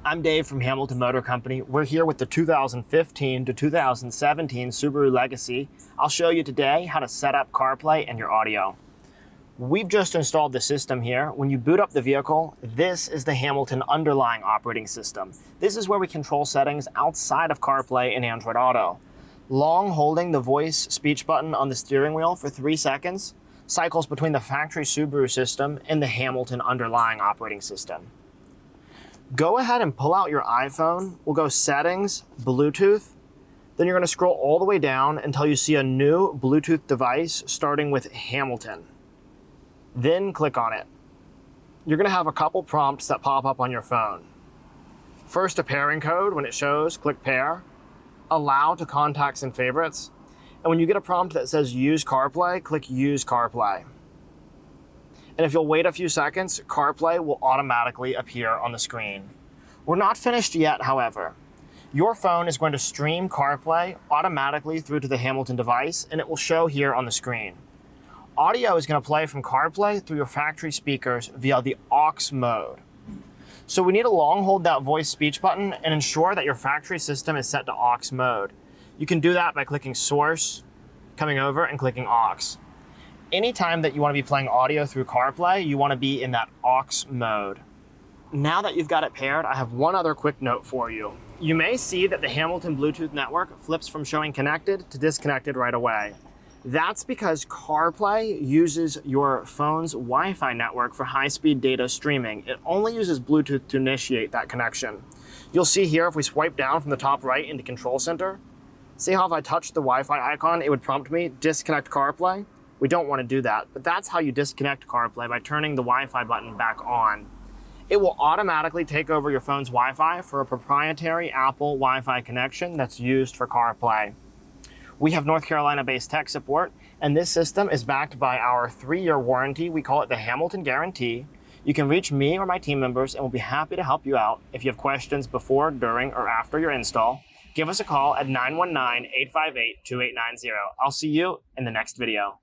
I'm Dave from Hamilton Motor Company. We're here with the 2015 to 2017 Subaru Legacy. I'll show you today how to set up CarPlay and your audio. We've just installed the system here. When you boot up the vehicle, this is the Hamilton underlying operating system. This is where we control settings outside of CarPlay and Android Auto. Long holding the voice speech button on the steering wheel for 3 seconds cycles between the factory Subaru system and the Hamilton underlying operating system. Go ahead and pull out your iPhone. We'll go Settings, Bluetooth. Then you're going to scroll all the way down until you see a new Bluetooth device starting with Hamilton. Then click on it. You're going to have a couple prompts that pop up on your phone. First, a pairing code. When it shows, click Pair. Allow to contacts and favorites. And when you get a prompt that says Use CarPlay, click Use CarPlay. And if you'll wait a few seconds, CarPlay will automatically appear on the screen. We're not finished yet, however. Your phone is going to stream CarPlay automatically through to the Hamilton device, and it will show here on the screen. Audio is going to play from CarPlay through your factory speakers via the aux mode. So we need to long hold that voice speech button and ensure that your factory system is set to aux mode. You can do that by clicking Source, coming over and clicking aux. Anytime that you want to be playing audio through CarPlay, you want to be in that aux mode. Now that you've got it paired, I have one other quick note for you. You may see that the Hamilton Bluetooth network flips from showing connected to disconnected right away. That's because CarPlay uses your phone's Wi-Fi network for high-speed data streaming. It only uses Bluetooth to initiate that connection. You'll see here if we swipe down from the top right into Control Center, see how if I touch the Wi-Fi icon, it would prompt me, disconnect CarPlay? We don't want to do that, but that's how you disconnect CarPlay, by turning the Wi-Fi button back on. It will automatically take over your phone's Wi-Fi for a proprietary Apple Wi-Fi connection that's used for CarPlay. We have North Carolina-based tech support, and this system is backed by our 3-year warranty. We call it the Hamilton Guarantee. You can reach me or my team members, and we'll be happy to help you out. If you have questions before, during, or after your install, give us a call at 919-858-2890. I'll see you in the next video.